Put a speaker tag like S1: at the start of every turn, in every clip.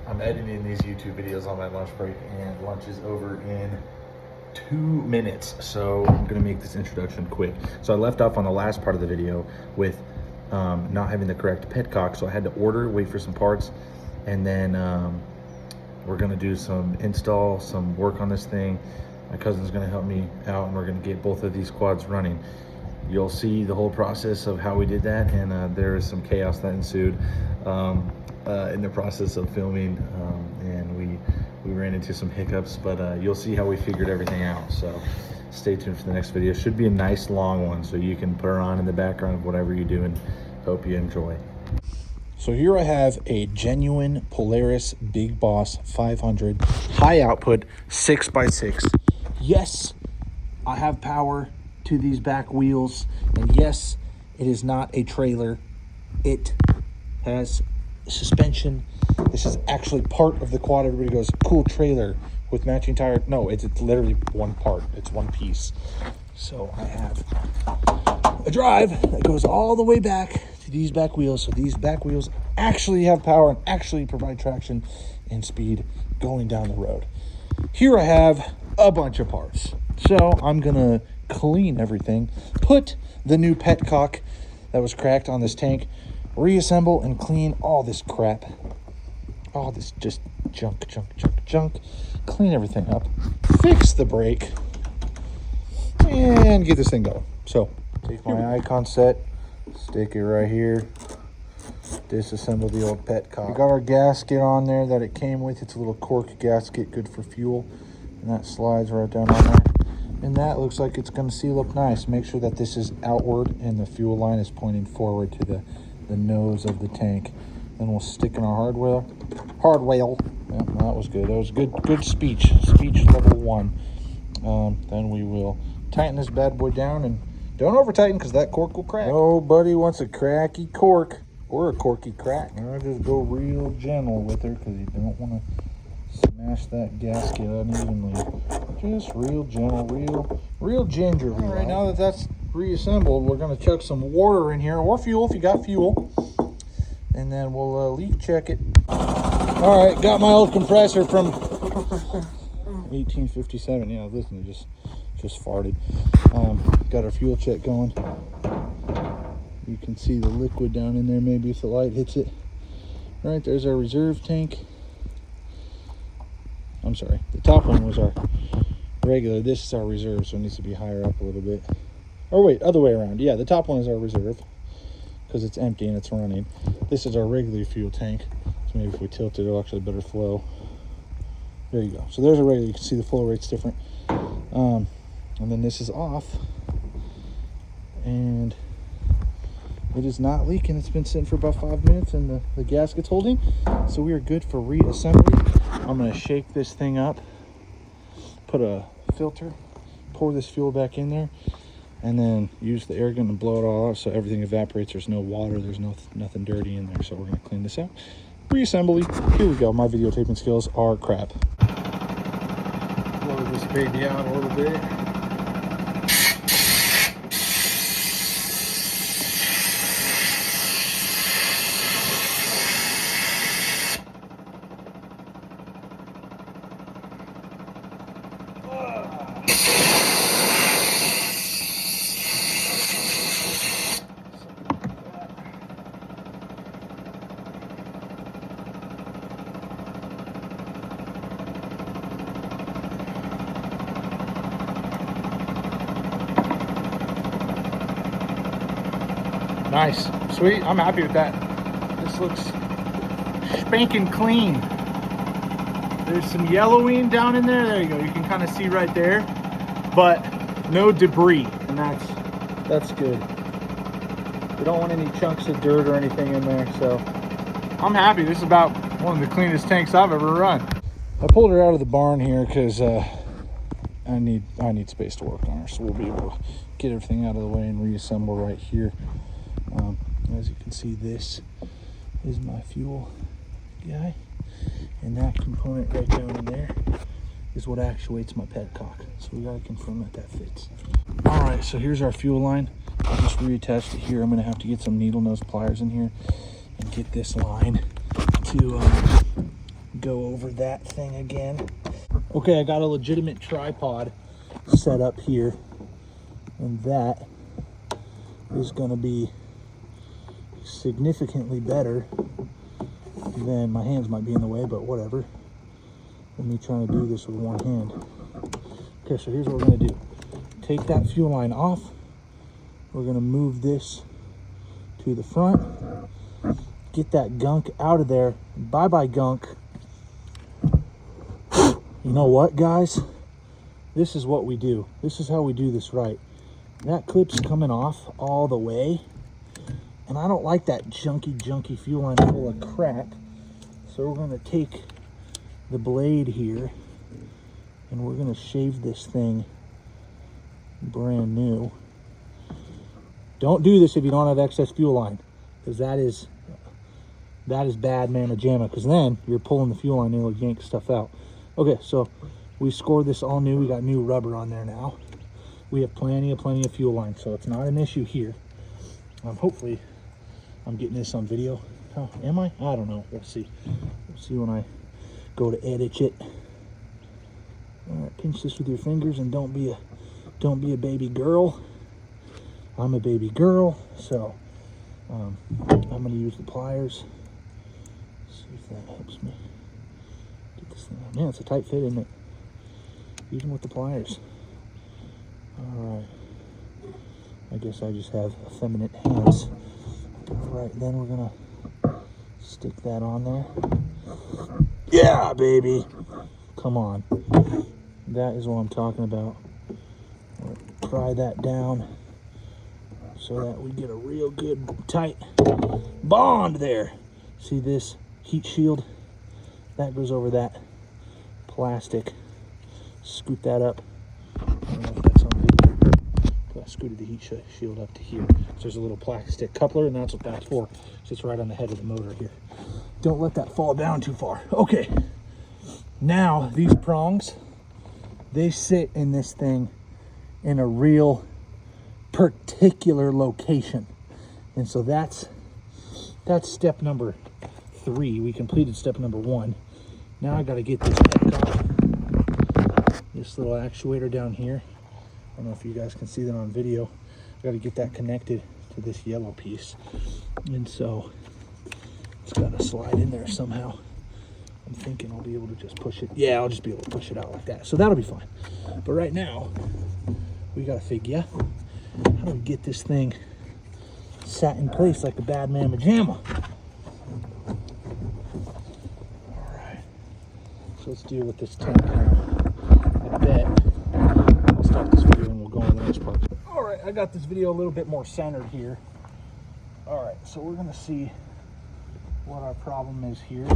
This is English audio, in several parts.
S1: I'm editing these YouTube videos on my lunch break, and lunch is over in 2 minutes. So I'm gonna make this introduction quick. So I left off on the last part of the video with not having the correct petcock. So I had to order, wait for some parts, and then we're gonna do some install, some work on this thing. My cousin's gonna help me out, and we're gonna get both of these quads running. You'll see the whole process of how we did that, and there is some chaos that ensued in the process of filming, and we ran into some hiccups, but you'll see how we figured everything out. So stay tuned for the next video. Should be a nice long one, so you can put her on in the background of whatever you do, and hope you enjoy. So here I have a genuine Polaris Big Boss 500 high output 6x6. Yes, I have power to these back wheels, and yes, it is not a trailer. It has suspension. This is actually part of the quad. Everybody goes, cool trailer with matching tire. No, it's literally one part. It's one piece. So I have a drive that goes all the way back to these back wheels. So these back wheels actually have power and actually provide traction and speed going down the road. Here I have a bunch of parts. So I'm gonna clean everything, put the new petcock that was cracked on this tank, reassemble and clean all this crap, all this just junk, clean everything up, fix the brake, and get this thing going. So take my icon set, stick it right here, disassemble the old petcock. We got our gasket on there that it came with. It's a little cork gasket, good for fuel, and that slides right down on there. And that looks like it's going to seal up nice. Make sure that this is outward and the fuel line is pointing forward to the nose of the tank. Then we'll stick in our hardware. Yeah, that was good. That was good speech level 1. Then we will tighten this bad boy down, and don't over tighten because that cork will crack. Nobody wants a cracky cork or a corky crack. I just go real gentle with her because you don't want to smash that gasket unevenly. Just real gentle, real gingerly. All right, now that that's reassembled, we're going to chuck some water in here, or fuel if you got fuel, and then we'll leak check it. All right, got my old compressor from 1857. Yeah, listen, just farted. Got our fuel check going. You can see the liquid down in there, maybe if the light hits it. All right, there's our reserve tank. I'm sorry, the top one was our regular. This is our reserve, so it needs to be higher up a little bit. Or wait, other way around. Yeah, the top one is our reserve because it's empty and it's running. This is our regular fuel tank. So maybe if we tilt it, it'll actually better flow. There you go. So there's a regular. You can see the flow rate's different. And then this is off, and it is not leaking. It's been sitting for about 5 minutes, and the gasket's holding. So we are good for reassembly. I'm going to shake this thing up, put a filter, pour this fuel back in there, and then use the air gun to blow it all out so everything evaporates. There's no water, there's nothing dirty in there. So we're going to clean this out. Reassembly. Here we go. My videotaping skills are crap. Blow this baby out a little bit. Nice, sweet, I'm happy with that. This looks spanking clean. There's some yellowing down in there. There you go, you can kind of see right there, but no debris, and that's good. We don't want any chunks of dirt or anything in there, so I'm happy. This is about one of the cleanest tanks I've ever run. I pulled her out of the barn here because I need space to work on her, so we'll be able to get everything out of the way and reassemble right here. As you can see, this is my fuel guy, and that component right down in there is what actuates my petcock. So we gotta confirm that fits. All right, so here's our fuel line. I just reattached it here. I'm gonna have to get some needle nose pliers in here and get this line to go over that thing again. Okay, I got a legitimate tripod set up here, and that is going to be significantly better than, my hands might be in the way, but whatever, than me trying to do this with one hand. Okay, so here's what we're going to do. Take that fuel line off. We're going to move this to the front. Get that gunk out of there. Bye-bye gunk. You know what, guys? This is what we do. This is how we do this right. That clip's coming off all the way, and I don't like that junky fuel line full of crap. So we're going to take the blade here, and we're going to shave this thing brand new. Don't do this if you don't have excess fuel line, because that is bad mamma jamma, because then you're pulling the fuel line and it'll yank stuff out. Okay, so we scored this all new. We got new rubber on there now. We have plenty of fuel line, so it's not an issue here. Hopefully I'm getting this on video. Oh, am I? I don't know. We'll see. We'll see when I go to edit it. All right, pinch this with your fingers, and don't be a baby girl. I'm a baby girl, so I'm going to use the pliers. See if that helps me get this thing out. Man, it's a tight fit, isn't it? Even with the pliers. All right. I guess I just have effeminate hands. All right, then we're going to stick that on there. Yeah, baby. Come on. That is what I'm talking about. Pry that down so that we get a real good tight bond there. See this heat shield? That goes over that plastic. Scoot that up. I don't know if that's on video. I scooted the heat shield up to here. So there's a little plastic coupler, and that's what that's for. Sits right on the head of the motor here. Don't let that fall down too far. Okay. Now these prongs, they sit in this thing in a real particular location, and so that's step number 3. We completed step number 1. Now I got to get this petcock, this little actuator down here. I don't know if you guys can see that on video. I got to get that connected to this yellow piece, and so it's got to slide in there somehow. I'm thinking I'll be able to just push it. Yeah, I'll just be able to push it out like that. So that'll be fine. But right now, we got to figure, how do we get this thing sat in place like a bad mamma jamma? All right. So let's deal with this tank now. I bet I'll stop this video and we'll go on the next part. All right, I got this video a little bit more centered here. All right, so we're going to see what our problem is here.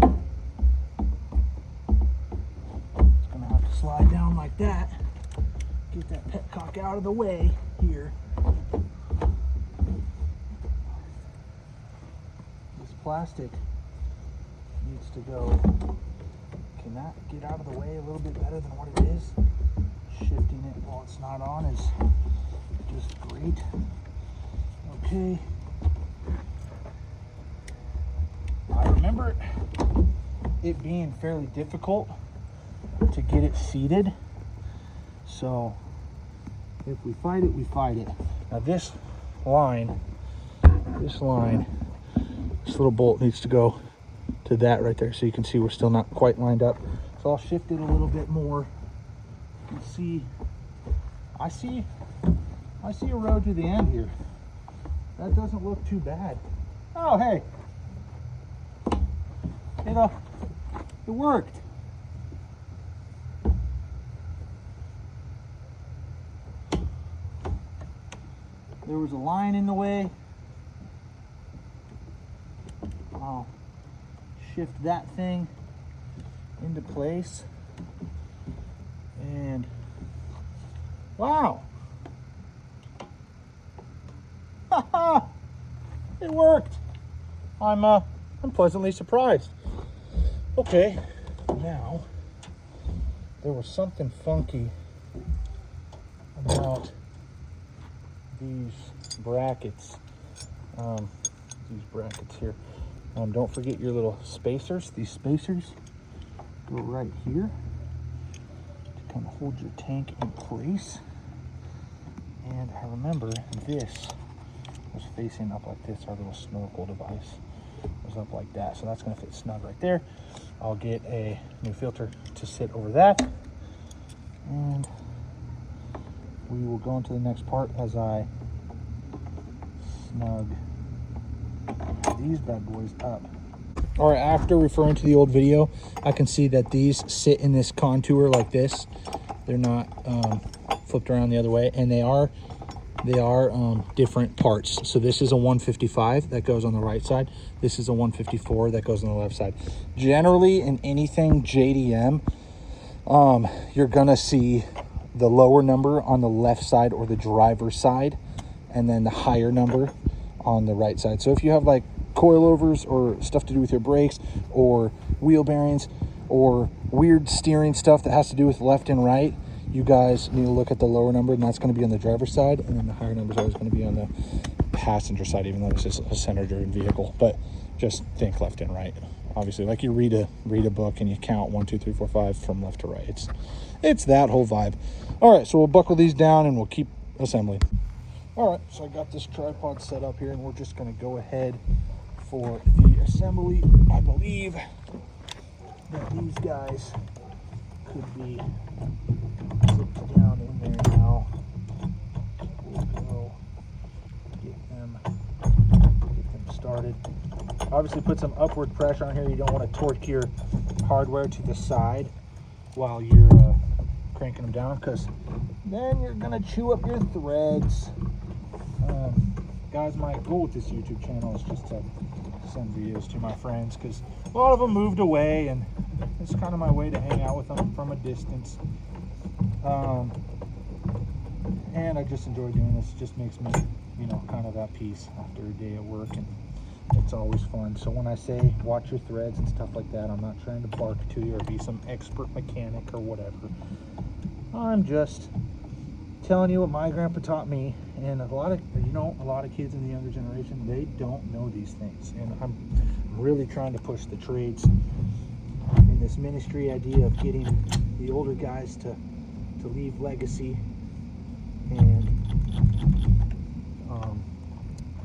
S1: Slide down like that. Get that petcock out of the way here. This plastic needs to go. Can that get out of the way a little bit better than what it is? Shifting it while it's not on is just great. Okay. I remember it being fairly difficult to get it seated, so if we fight it, we fight it. Now this little bolt needs to go to that right there, so you can see we're still not quite lined up. So I'll shift it a little bit more. You can see, I see a road to the end here. That doesn't look too bad. Oh, hey, it worked. There was a line in the way. I'll shift that thing into place. And wow. It worked. I'm pleasantly surprised. Okay, now there was something funky about these brackets. These brackets here. Don't forget your little spacers. These spacers go right here to kind of hold your tank in place. And I remember this was facing up like this. Our little snorkel device was up like that, so that's going to fit snug right there. I'll get a new filter to sit over that, and we will go into the next part as I snug these bad boys up. All right, after referring to the old video, I can see that these sit in this contour like this. They're not flipped around the other way, and they are different parts. So this is a 155 that goes on the right side. This is a 154 that goes on the left side. Generally, in anything JDM, you're gonna see the lower number on the left side or the driver's side, and then the higher number on the right side. So if you have like coilovers or stuff to do with your brakes or wheel bearings or weird steering stuff that has to do with left and right, you guys need to look at the lower number, and that's going to be on the driver's side, and then the higher number is always going to be on the passenger side, even though this is a center-driven vehicle. But just think left and right. Obviously, like you read a book and you count 1, 2, 3, 4, 5 from left to right. It's that whole vibe. All right, so we'll buckle these down and we'll keep assembling. All right, so I got this tripod set up here, and we're just going to go ahead for the assembly. I believe that these guys could be zipped down in there now. We'll go get them started. Obviously put some upward pressure on here. You don't want to torque your hardware to the side while you're cranking them down, because then you're gonna chew up your threads. Guys, my goal with this YouTube channel is just to send videos to my friends, because a lot of them moved away, and it's kind of my way to hang out with them from a distance. And I just enjoy doing this. It just makes me, kind of at peace after a day at work, and it's always fun. So when I say watch your threads and stuff like that, I'm not trying to bark to you or be some expert mechanic or whatever. I'm just telling you what my grandpa taught me, and a lot of kids in the younger generation, they don't know these things, and I'm really trying to push the trades in this ministry idea of getting the older guys to leave legacy and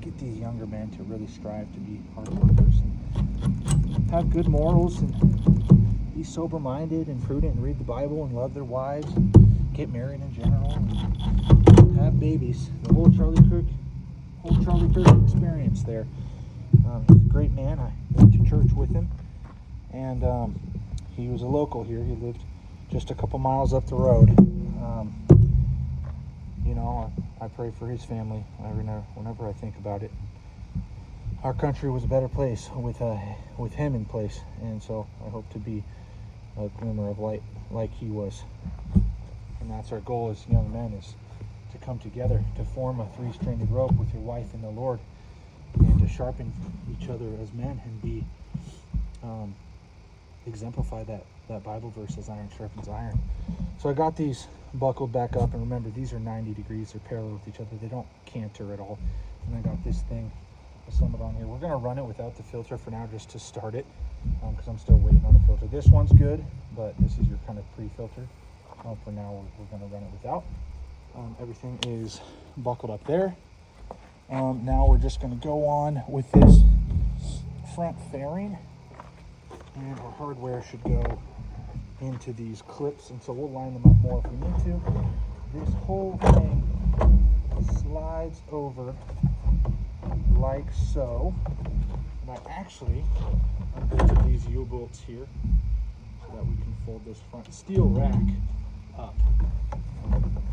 S1: get these younger men to really strive to be hard workers and have good morals and be sober-minded and prudent and read the Bible and love their wives and get married in general and have babies. The whole Charlie Kirk experience there. He's a great man. I went to church with him, and he was a local here. He lived just a couple miles up the road. I pray for his family whenever I think about it. Our country was a better place with him in place, and so I hope to be a glimmer of light like he was. And that's our goal as young men, is to come together, to form a three-stranded rope with your wife in the Lord, and to sharpen each other as men and be exemplify that Bible verse, as iron sharpens iron. So I got these buckled back up, and remember, these are 90 degrees. They're parallel with each other. They don't canter at all. And I got this thing assembled on here. We're going to run it without the filter for now, just to start it, because I'm still waiting on the filter. This one's good, but this is your kind of pre-filter. For now, we're going to run it without. Everything is buckled up there. Now we're just going to go on with this front fairing, and our hardware should go into these clips, and so we'll line them up more if we need to. This whole thing slides over like so, and I'm going to these U-bolts here so that we can fold this front steel rack up,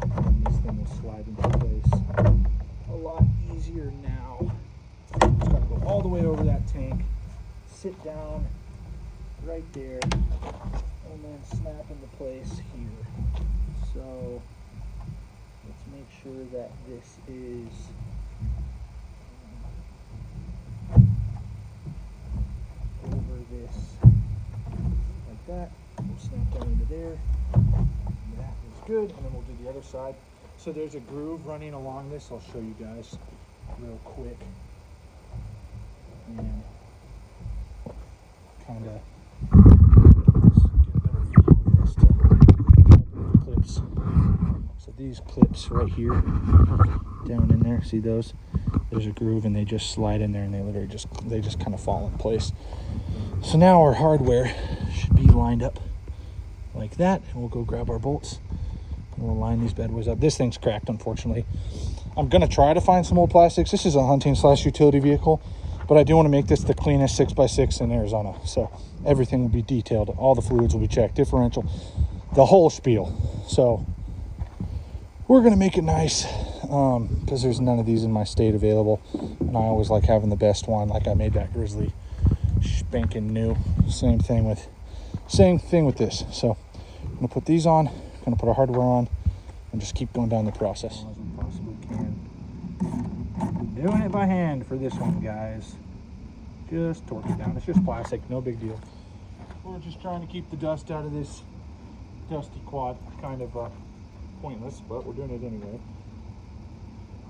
S1: and this thing will slide into place a lot easier now. Just got to go all the way over that tank, sit down right there, and then snap into place here. So let's make sure that this is over this like that. We'll snap that into there. That is good, and then we'll do the other side. So there's a groove running along this. I'll show you guys real quick, and kind of get these clips right here down in there. See those? There's a groove and they just slide in there and they literally just kind of fall in place. So now our hardware should be lined up like that, and we'll go grab our bolts and we'll line these bad boys up. This thing's cracked, unfortunately. I'm gonna try to find some old plastics. This is a hunting/utility vehicle, but I do want to make this the cleanest 6x6 in Arizona. So everything will be detailed. All the fluids will be checked, differential, the whole spiel. So we're gonna make it nice, because there's none of these in my state available, and I always like having the best one. Like I made that Grizzly spanking new. Same thing with this. So I'm gonna put these on, gonna put our hardware on, and just keep going down the process as we possibly can. Doing it by hand for this one, guys. Just torque it down. It's just plastic, no big deal. We're just trying to keep the dust out of this dusty quad. Kind of pointless, but we're doing it anyway.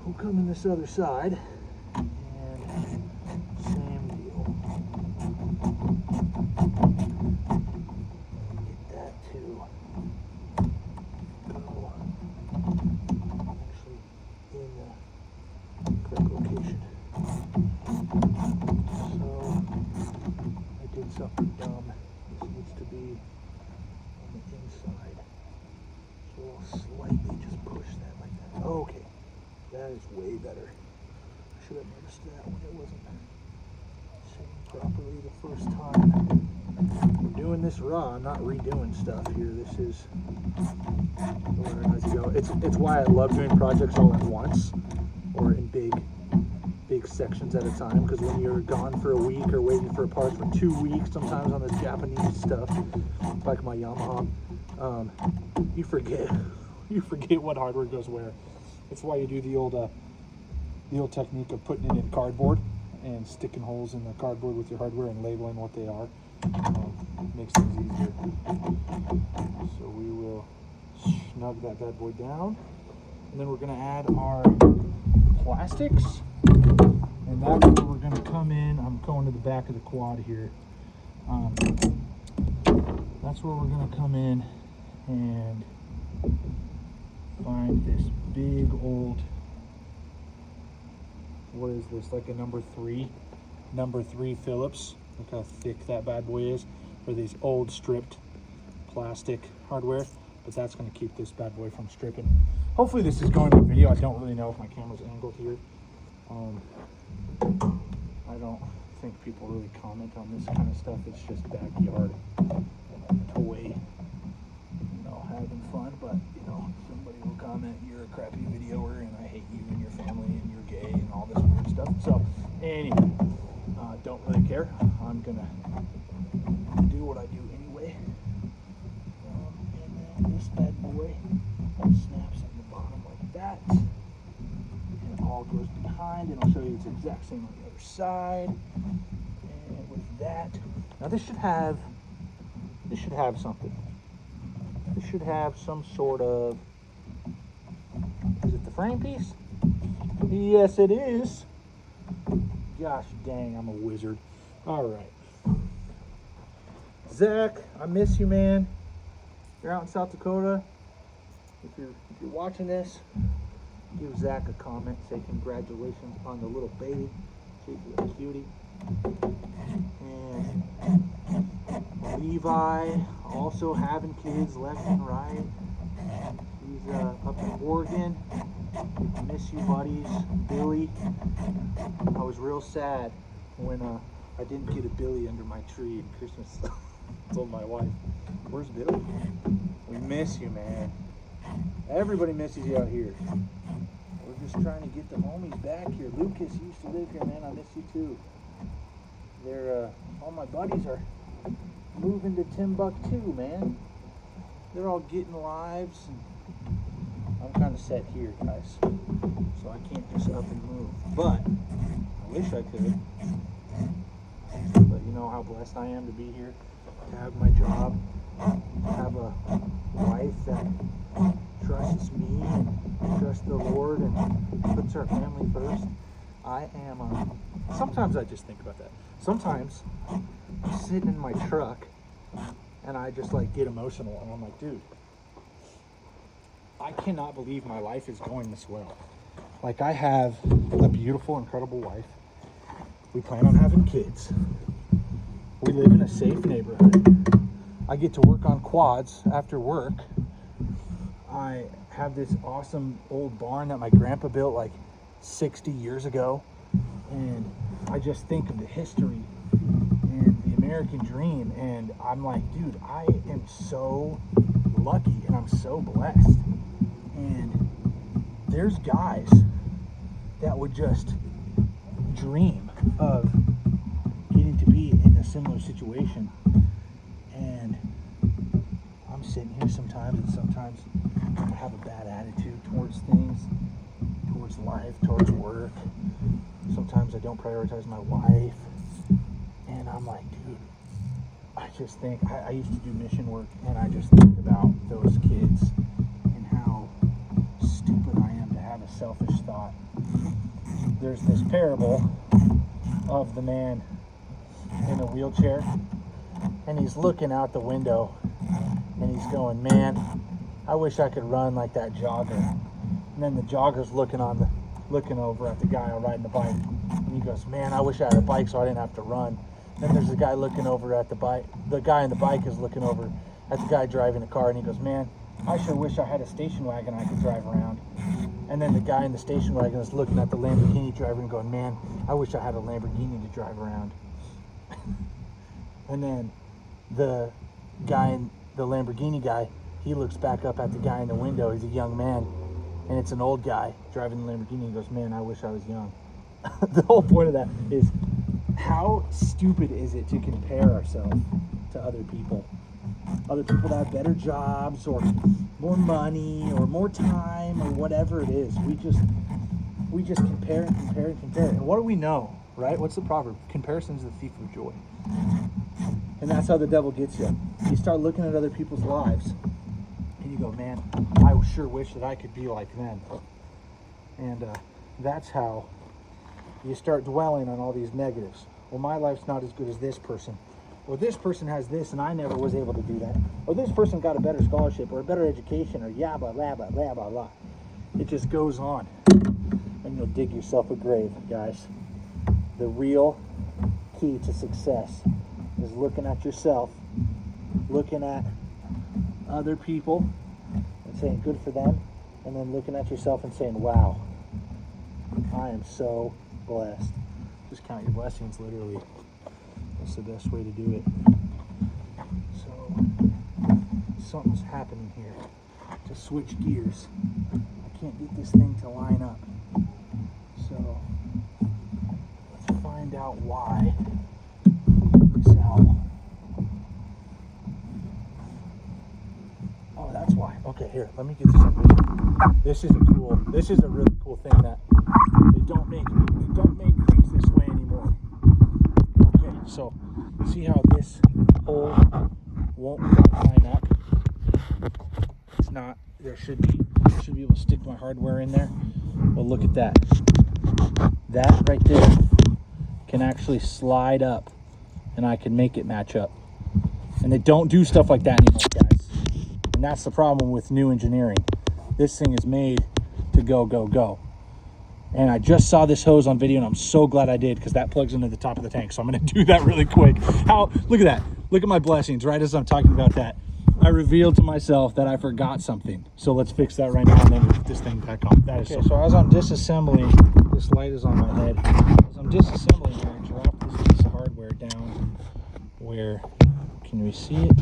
S1: We'll come in this other side, and same deal. Get that to go actually in the correct location. So I did something dumb. This needs to be on the inside. So we'll slightly just push that like that. Okay, that is way better. I should have noticed that when it wasn't sitting properly the first time. We're doing this raw. I'm not redoing stuff here. This is as you go. It's why I love doing projects all at once or in big sections at a time, because when you're gone for a week or waiting for parts for 2 weeks, sometimes on this Japanese stuff, like my Yamaha, you forget what hardware goes where. It's why you do the old technique of putting it in cardboard and sticking holes in the cardboard with your hardware and labeling what they are. Makes things easier. So we will snug that bad boy down, and then we're going to add our plastics, and that's where we're going to come in. I'm going to the back of the quad here. That's where we're going to come in and find this big old, what is this, like a number three Phillips. Look how thick that bad boy is for these old stripped plastic hardware, but that's going to keep this bad boy from stripping. Hopefully this is going to video. I don't really know if my camera's angled here. I don't think people really comment on this kind of stuff. It's just backyard toy, having fun, but somebody will comment, you're a crappy videoer and I hate you and your family and you're gay and all this weird stuff. So anyway, don't really care. I'm gonna do what I do anyway. And then this bad boy snaps on the bottom like that, and it all goes behind, and I'll show you it's the exact same on the other side. And with that, now this should have something. This should have some sort of, is it the frame piece? Yes, it is. Gosh dang, I'm a wizard. All right. Zach, I miss you, man. You're out in South Dakota. If you're watching this, give Zach a comment. Say congratulations on the little baby. She's a little cutie. And Levi, also having kids left and right. He's up in Oregon. Miss you, buddies. Billy, I was real sad when I didn't get a Billy under my tree at Christmas. I told my wife, where's Billy? We miss you, man. Everybody misses you out here. We're just trying to get the homies back here. Lucas used to live here, man. I miss you too. They're all my buddies are moving to Timbuktu, man. They're all getting lives, and I'm kind of set here, guys. So I can't just up and move. But I wish I could. But you know how blessed I am to be here, to have my job, to have a wife that trusts me and trusts the Lord and puts our family first. I am, sometimes I just think about that. Sometimes I'm sitting in my truck and I just like get emotional and I'm like, dude, I cannot believe my life is going this well. Like, I have a beautiful, incredible wife. We plan on having kids. We live in a safe neighborhood. I get to work on quads after work. I have this awesome old barn that my grandpa built like 60 years ago. And I just think of the history and the American dream. And I'm like, dude, I am so lucky and I'm so blessed. And there's guys that would just dream of getting to be in a similar situation. And I'm sitting here sometimes, and sometimes I have a bad attitude towards things, towards life, towards work. Sometimes I don't prioritize my wife. And I'm like, dude, I just think, I used to do mission work, and I just think about those kids and how stupid I am to have a selfish thought. There's this parable of the man in a wheelchair, and he's looking out the window and he's going, man, I wish I could run like that jogger. And then the jogger's looking over at the guy riding the bike, and he goes, man, I wish I had a bike so I didn't have to run. Then there's a guy looking over at the bike. The guy on the bike is looking over at the guy driving the car, and he goes, man, I sure wish I had a station wagon I could drive around. And then the guy in the station wagon is looking at the Lamborghini driver and going, man, I wish I had a Lamborghini to drive around. And then the guy in the Lamborghini guy, he looks back up at the guy in the window. He's a young man, and it's an old guy driving the Lamborghini. He goes, man, I wish I was young. The whole point of that is, how stupid is it to compare ourselves to other people? Other people that have better jobs or more money or more time or whatever it is. We just compare and compare and compare. And what do we know, right? What's the proverb? Comparison is the thief of joy. And that's how the devil gets you. You start looking at other people's lives and you go, man, I sure wish that I could be like them. And that's how you start dwelling on all these negatives. Well, my life's not as good as this person. Or this person has this and I never was able to do that. Or this person got a better scholarship or a better education or blah, blah, blah, blah, blah, blah, blah. It just goes on. And you'll dig yourself a grave, guys. The real key to success is looking at yourself, looking at other people and saying good for them, and then looking at yourself and saying, wow, I am so blessed. Just count your blessings, literally. That's the best way to do it. So, something's happening here. To switch gears. I can't get this thing to line up. So, let's find out why. Oh, that's why. Okay, here, let me get this on video. This is a really cool thing that they don't make things this way anymore. Okay, so see how this hole won't line up? It's not, should be able to stick my hardware in there. But look at that. That right there can actually slide up and I can make it match up. And they don't do stuff like that anymore, guys. And that's the problem with new engineering. This thing is made to go, go, go. And I just saw this hose on video and I'm so glad I did, because that plugs into the top of the tank. So I'm gonna do that really quick. Look at that. Look at my blessings right as I'm talking about that. I revealed to myself that I forgot something. So let's fix that right now and then we'll put this thing back on. That is okay, so as I'm disassembling, this light is on my head. As I'm disassembling here, I drop this piece of hardware down where, can we see it?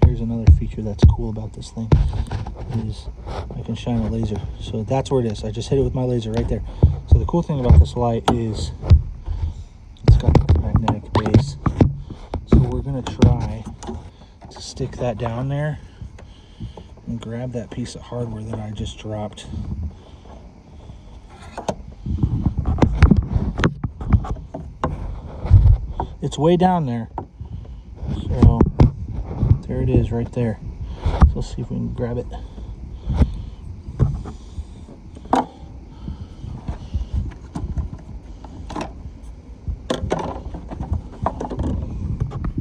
S1: Here's another feature that's cool about this thing, is I can shine a laser. So that's where it is. I just hit it with my laser right there. So the cool thing about this light is it's got this magnetic base. So we're gonna try to stick that down there and grab that piece of hardware that I just dropped. It's way down there. So there it is right there. So let's see if we can grab it.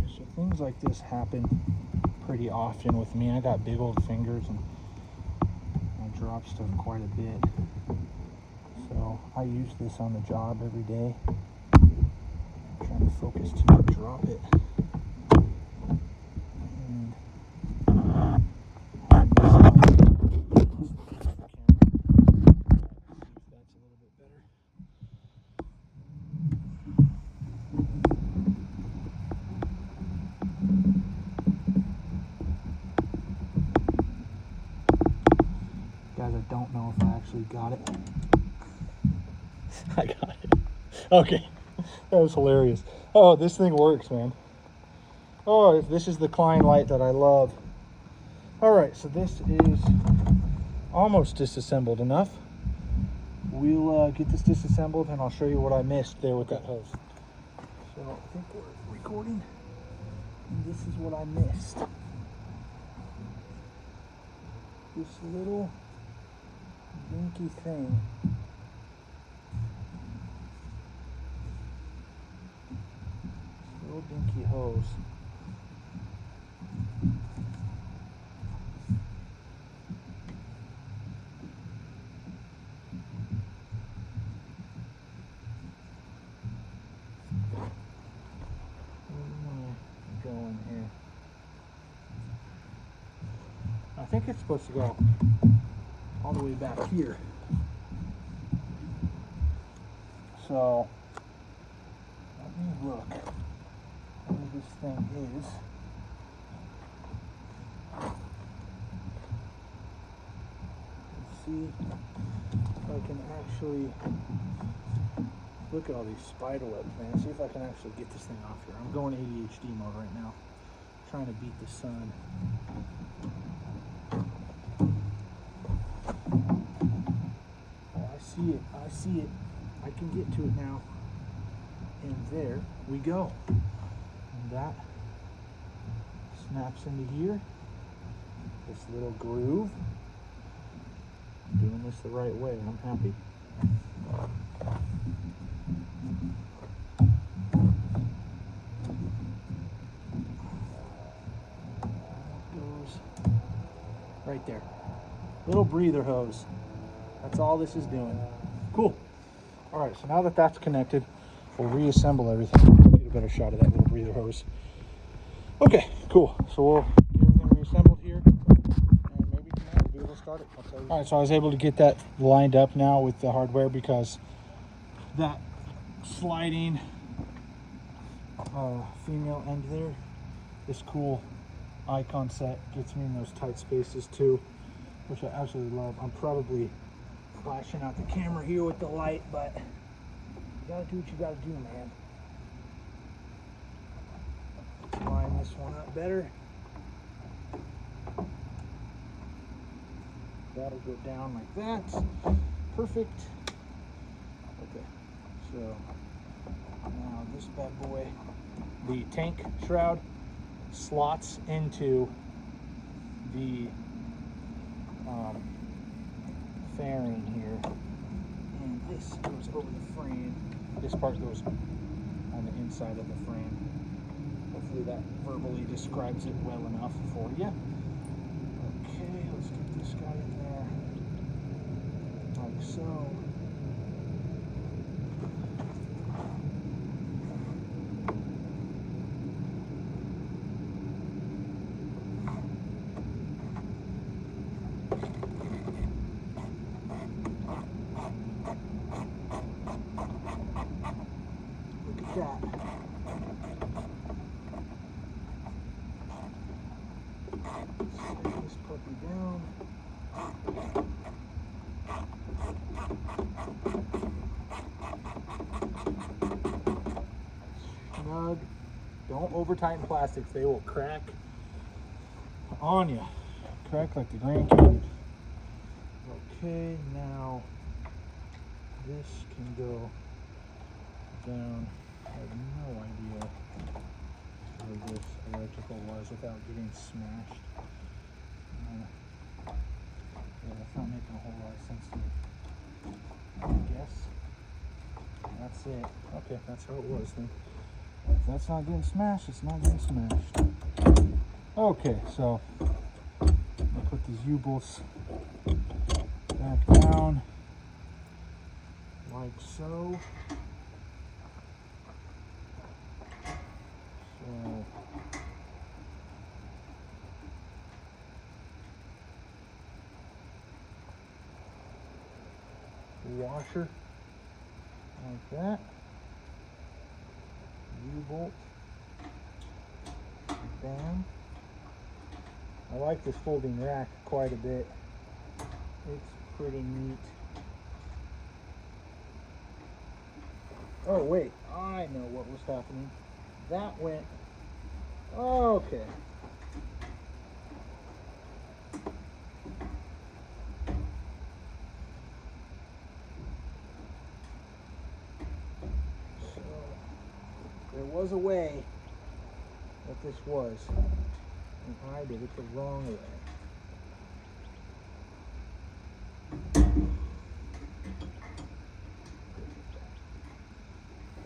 S1: So things like this happen pretty often with me. I got big old fingers and drop stuff quite a bit. So I use this on the job every day. I'm trying to focus to not drop it. And that's a little bit better. Guys, I don't know if I actually got it. I got it. Okay. That was hilarious. Oh, this thing works, man. Oh, this is the Klein light that I love. All right, so this is almost disassembled enough. We'll get this disassembled and I'll show you what I missed there with that hose. So I think we're recording. And this is what I missed. This little dinky thing. This little dinky hose. Going here. I think it's supposed to go all the way back here. So let me look where this thing is. Let's see if I can actually look at all these spider webs, man. See if I can actually get this thing off here. I'm going ADHD mode right now. Trying to beat the sun. Oh, I see it. I see it. I can get to it now. And there we go. And that snaps into here. This little groove. Doing this the right way. I'm happy. Right there. Little breather hose. That's all this is doing. Cool. All right, so now that that's connected, we'll reassemble everything. Get a better shot of that little breather hose. Okay, cool. So we'll get everything reassembled here. And maybe tonight we'll be able to start it. I'll tell you. All right, so I was able to get that lined up now with the hardware because that sliding female end there, this cool icon set gets me in those tight spaces too, which I absolutely love. I'm probably flashing out the camera here with the light, but you gotta do what you gotta do, man. Let's line this one up better. That'll go down like that. Perfect. Okay, so now this bad boy, the tank shroud, slots into the fairing here, and this goes over the frame. This part goes on the inside of the frame. Hopefully that verbally describes it well enough for you. Okay, let's get this guy in there like so. That. Set this puppy down. Snug. Don't over tighten plastics, they will crack on you. Crack like the Grand Canyon. Okay, now this can go down. I have no idea where this electrical was without getting smashed. Yeah, that's not making a whole lot of sense to me. I guess that's it. Okay, that's how it was then. If that's not getting smashed, it's not getting smashed. Okay, so I'll put these U-bolts back down like so. So washer like that. U-bolt. Bam. I like this folding rack quite a bit. It's pretty neat. Oh wait, I know what was happening. That went, okay. So, there was a way that this was, and I did it the wrong way.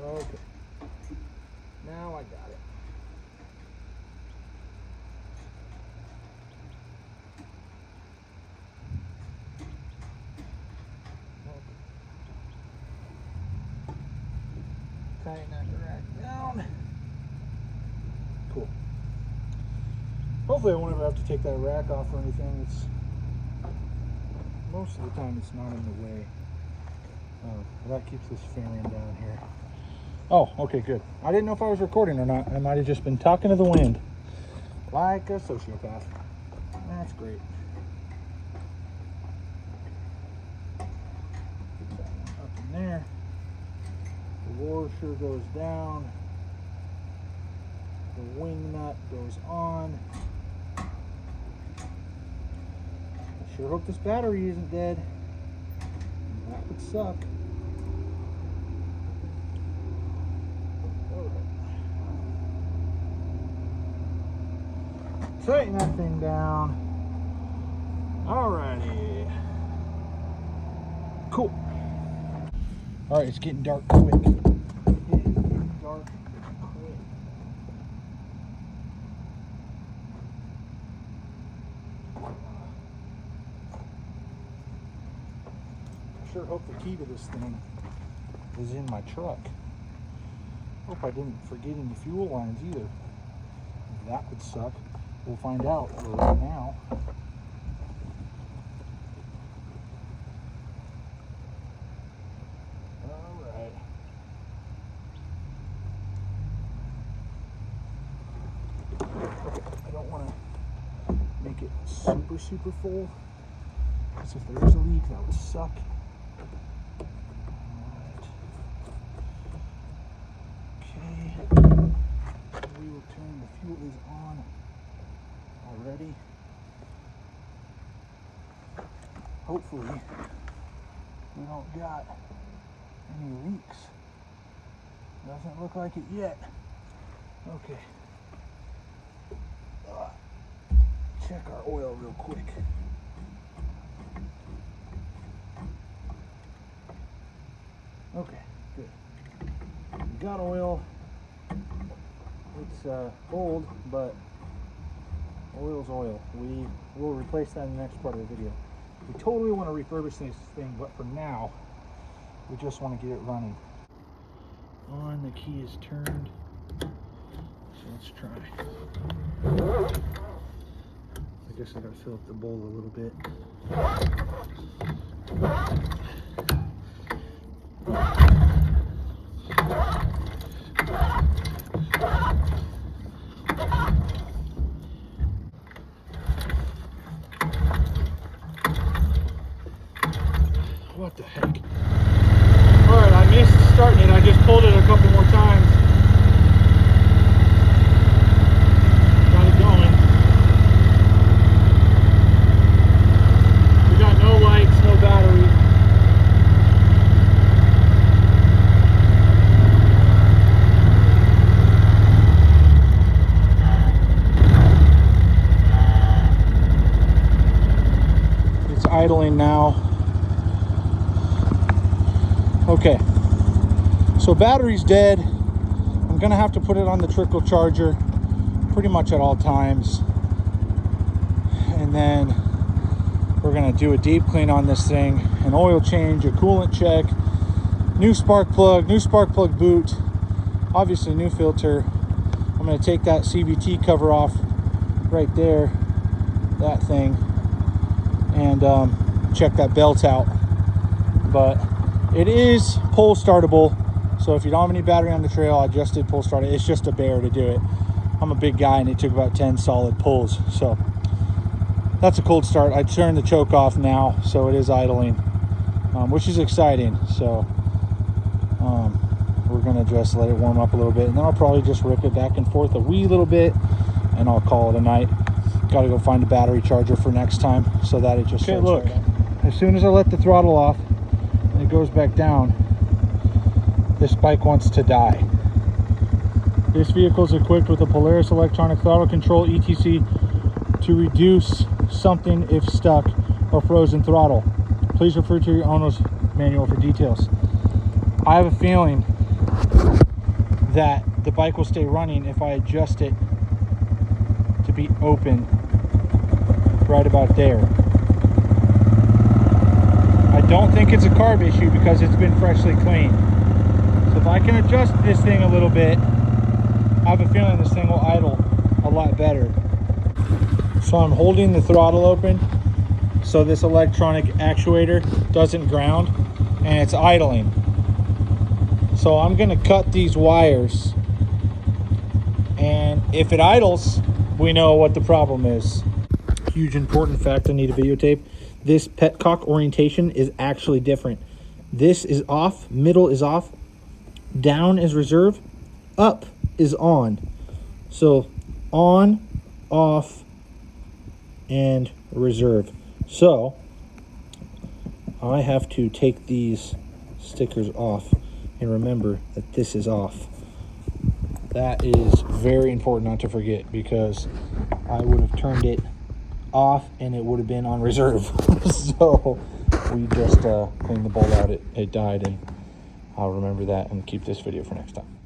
S1: Okay, now I got it. Tighten that rack down. Cool. Hopefully I won't ever have to take that rack off or anything. It's most of the time it's not in the way. That keeps this fairing down here. Oh, okay, good. I didn't know if I was recording or not. I might have just been talking to the wind like a sociopath. That's great. Put that one up in there. The washer goes down. The wing nut goes on. I sure hope this battery isn't dead. That would suck. Tighten that thing down. Alrighty. Cool. Alright, it's getting dark quick. It is getting dark quick. I sure hope the key to this thing is in my truck. Hope I didn't forget any fuel lines either. That would suck. We'll find out right now. All right. Okay, I don't want to make it super full, because if there is a leak, that would suck. We will turn the fuel is on already. Hopefully we don't got any leaks. Doesn't look like it yet. Okay. Check our oil real quick. Okay, good. We got oil. It's old, but oil's oil. We will replace that in the next part of the video. We totally want to refurbish this thing, but for now, we just want to get it running. On, the key is turned. So let's try. I guess I gotta fill up the bowl a little bit. What the heck? Alright, I missed starting it. I just pulled it a couple more times. Got it going. We got no lights, no battery. It's idling now. Okay, so battery's dead. I'm gonna have to put it on the trickle charger pretty much at all times, and then
S2: We're gonna do a deep clean on this thing, an oil change, a coolant check, new spark plug boot, obviously new filter. I'm gonna take that CVT cover off right there, that thing, and check that belt out. But it is pull startable, so if you don't have any battery on the trail, I just did pull start it. It's just a bear to do it. I'm a big guy and it took about 10 solid pulls, so that's a cold start. I turned the choke off now, so it is idling, which is exciting. So we're gonna just let it warm up a little bit, and then I'll probably just rip it back and forth a wee little bit, and I'll call it a night. Got to go find a battery charger for next time, so that it just starts. Look, as soon as I let the throttle off and it goes back down, this bike wants to die. This vehicle is equipped with a Polaris electronic throttle control ETC to reduce something if stuck or frozen throttle. Please refer to your owner's manual for details. I have a feeling that the bike will stay running if I adjust it to be open right about there. I don't think it's a carb issue because it's been freshly cleaned. So if I can adjust this thing a little bit, I have a feeling this thing will idle a lot better. So I'm holding the throttle open so this electronic actuator doesn't ground, and it's idling. So I'm gonna cut these wires, and if it idles, we know what the problem is. Huge important fact I need to videotape. This petcock orientation is actually different. This is off, middle is off, down is reserve, up is on. So on, off, and reserve. So I have to take these stickers off and remember that this is off. That is very important not to forget, because I would have turned it off and it would have been on reserve. So we just cleaned the bolt out, it died, and I'll remember that and keep this video for next time.